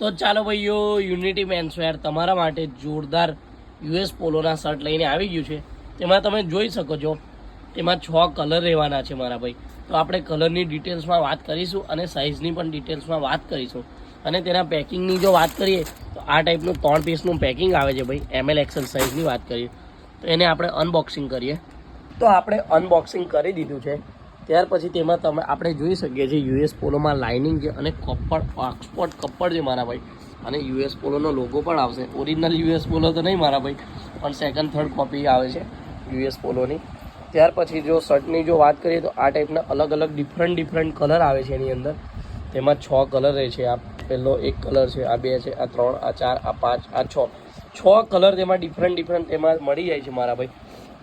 તો ચાલો ભાઈઓ, યુનિટી મેન્સવેર તમારા માટે જોરદાર યુએસ પોલોના શર્ટ લઈને આવી ગયું છે. તેમાં તમે જોઈ શકો છો, તેમાં 6 કલર રહેવાના છે મારા ભાઈ. તો આપણે કલરની ડિટેલ્સમાં વાત કરીશું અને સાઇઝની પણ ડિટેલ્સમાં વાત કરીશું. અને તેના પેકિંગની જો વાત કરીએ તો આ ટાઈપનું 3 પીસનું પેકિંગ આવે છે ભાઈ. ML XL સાઇઝની વાત કરીએ તો એને આપણે અનબોક્સિંગ કરીએ. તો આપણે અનબોક્સિંગ કરી દીધું છે. ત્યાર પછી તેમાં આપણે જોઈ શકીએ છીએ યુએસ પોલોમાં લાઇનિંગ છે અને કપડ, ઓક્સફોર્ડ કપડ છે મારા ભાઈ. અને યુએસ પોલોનો લોગો પણ આવશે. ઓરિજિનલ યુએસ પોલો તો નહીં મારા ભાઈ, પણ સેકન્ડ થર્ડ કોપી આવે છે યુએસ પોલોની. ત્યાર પછી જો શર્ટની જો વાત કરીએ તો આ ટાઈપના અલગ અલગ ડિફરન્ટ કલર આવે છે એની અંદર. તેમાં 6 કલર રહે છે. આ પહેલો એક કલર છે, આ 2 છે, આ 3, આ 4, આ 5, આ 6 કલર તેમાં ડિફરન્ટ તેમાં મળી જાય છે મારા ભાઈ.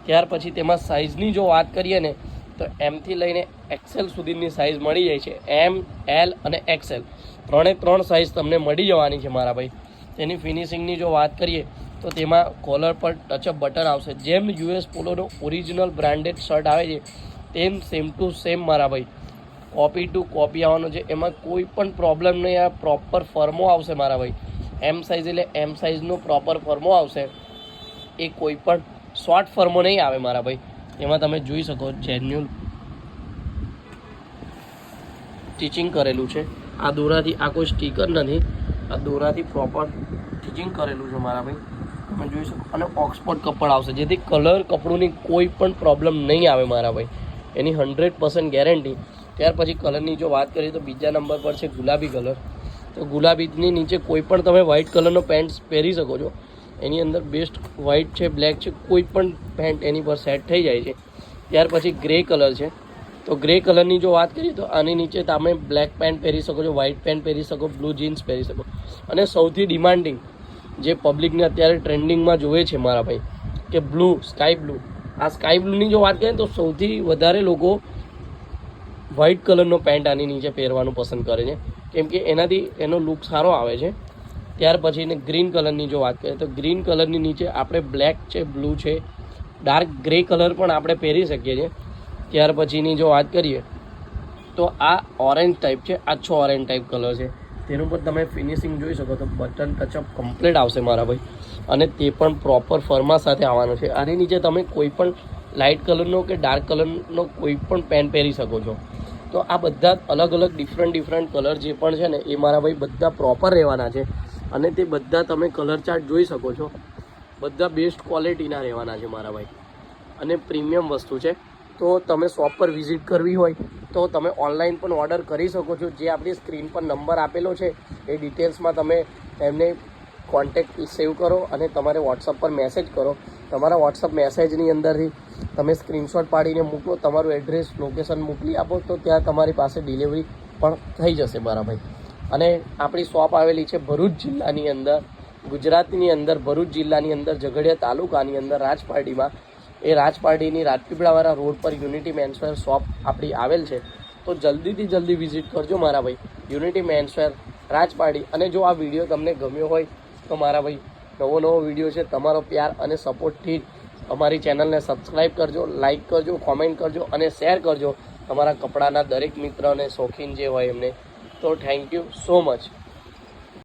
ત્યાર પછી તેમાં સાઇઝની જો વાત કરીએ ને તો એમથી લઈને XL સુધીની સાઇઝ મળી જાય છે. M, L અને XL 3 સાઇઝ તમને મળી જવાની છે મારા ભાઈ. તેની ફિનિશિંગની જો વાત કરીએ તો તેમાં કોલર પર ટચઅપ બટન આવશે. જેમ યુએસ પોલોનો ઓરિજિનલ બ્રાન્ડેડ શર્ટ આવે છે તેમ સેમ ટુ સેમ મારા ભાઈ કોપી ટુ કોપી આવવાનો છે. એમાં કોઈ પણ પ્રોબ્લેમ નહીં. આ પ્રોપર ફર્મો આવશે મારા ભાઈ. M સાઇઝ એટલે M સાઇઝનો પ્રોપર ફર્મો આવશે. એ કોઈ પણ શોર્ટ ફર્મો નહીં આવે મારા ભાઈ. એમાં તમે જોઈ શકો જેન્યુઅલ સ્ટિચિંગ કરેલું છે. આ દોરાથી, આ કોઈ સ્ટીકર નથી, આ દોરાથી પ્રોપર સ્ટિચિંગ કરેલું છે મારા ભાઈ. તમે જોઈ શકો. અને ઓક્સફોર્ડ કપડ આવશે, જેથી કલર કપડુંની કોઈ પણ પ્રોબ્લેમ નહીં આવે મારા ભાઈ. એની 100% ગેરંટી. ત્યાર પછી કલરની જો વાત કરીએ તો બીજા નંબર પર છે ગુલાબી કલર. તો ગુલાબીની નીચે કોઈ પણ તમે વ્હાઇટ કલરનો પેન્ટ પહેરી શકો છો. એની અંદર બેસ્ટ વ્હાઇટ છે, બ્લેક છે, કોઈ પણ પેન્ટ એની પર સેટ થઈ જાય છે. ત્યાર પછી ગ્રે કલર છે. તો ગ્રે કલરની જો વાત કરીએ તો આની નીચે તમે બ્લેક પેન્ટ પહેરી શકો છો, વ્હાઇટ પેન્ટ પહેરી શકો, બ્લુ જીન્સ પહેરી શકો. અને સૌથી ડિમાન્ડિંગ જે પબ્લિકને અત્યારે ટ્રેન્ડિંગમાં જોવે છે મારા ભાઈ કે બ્લુ, સ્કાય બ્લુ. આ સ્કાય બ્લુની જો વાત કરીએ તો સૌથી વધારે લોકો વ્હાઇટ કલરનો પેન્ટ આની નીચે પહેરવાનું પસંદ કરે છે, કેમ કે એનાથી એનો લુક સારો આવે છે. ત્યાર પછી ગ્રીન કલરની જો વાત કરીએ તો ગ્રીન કલરની નીચે આપણે બ્લેક છે, બ્લુ છે, ડાર્ક ગ્રે કલર પણ આપણે પહેરી શકીએ છીએ. ત્યાર પછીની જો વાત કરીએ તો આ ઓરેન્જ ટાઈપ છે. આ 6 ઓરેન્જ ટાઈપ કલર છે. તેનું પર તમે ફિનિશિંગ જોઈ શકો તો બટન ટચઅપ કમ્પ્લીટ આવશે મારા ભાઈ. અને તે પણ પ્રોપર ફર્મા સાથે આવવાનો છે. આની નીચે તમે કોઈ પણ લાઇટ કલરનો કે ડાર્ક કલરનો કોઈ પણ પેન્ટ પહેરી શકો છો. તો આ બધા અલગ અલગ ડિફરન્ટ કલર જે પણ છે ને એ મારા ભાઈ બધા પ્રોપર રહેવાના છે. અને તે બધા તમે કલર ચાર્ટ જોઈ શકો છો. બધા બેસ્ટ ક્વોલિટીના રહેવાના છે મારા ભાઈ. અને પ્રીમિયમ વસ્તુ છે. તો તમે શોપ પર વિઝિટ કરવી હોય તો તમે ઓનલાઈન પણ ઓર્ડર કરી શકો છો. જે આપણી સ્ક્રીન પર નંબર આપેલો છે એ ડિટેલ્સમાં તમે એમને કોન્ટેક્ટ સેવ કરો અને તમારે વોટ્સઅપ પર મેસેજ કરો. તમારા વોટ્સઅપ મેસેજની અંદરથી તમે સ્ક્રીનશોટ પાડીને મોકલો, તમારું એડ્રેસ, લોકેશન મોકલી આપો તો ત્યાં તમારી પાસે ડિલિવરી પણ થઈ જશે મારા ભાઈ. અને આપણી શોપ આવેલી છે ભરૂચ જિલ્લાની અંદર, ગુજરાતની અંદર, ભરૂચ જિલ્લાની અંદર, ઝઘડિયા તાલુકાની અંદર, રાજપારડીમાં. એ રાજપારડીની રાજપીપળાવાળા રોડ પર યુનિટી મેન્સવેર શોપ આપણી આવેલ છે. તો જલ્દીથી જલ્દી વિઝિટ કરજો મારા ભાઈ, યુનિટી મેન્સવેર રાજપારડી. અને જો આ વિડીયો તમને ગમ્યો હોય તો મારા ભાઈ નવો વિડીયો છે, તમારો પ્યાર અને સપોર્ટથી અમારી ચેનલને સબસ્ક્રાઈબ કરજો, લાઇક કરજો, કોમેન્ટ કરજો અને શેર કરજો તમારા કપડાના દરેક મિત્ર અને શોખીન જે હોય એમને. તો થેન્ક યુ સો મચ.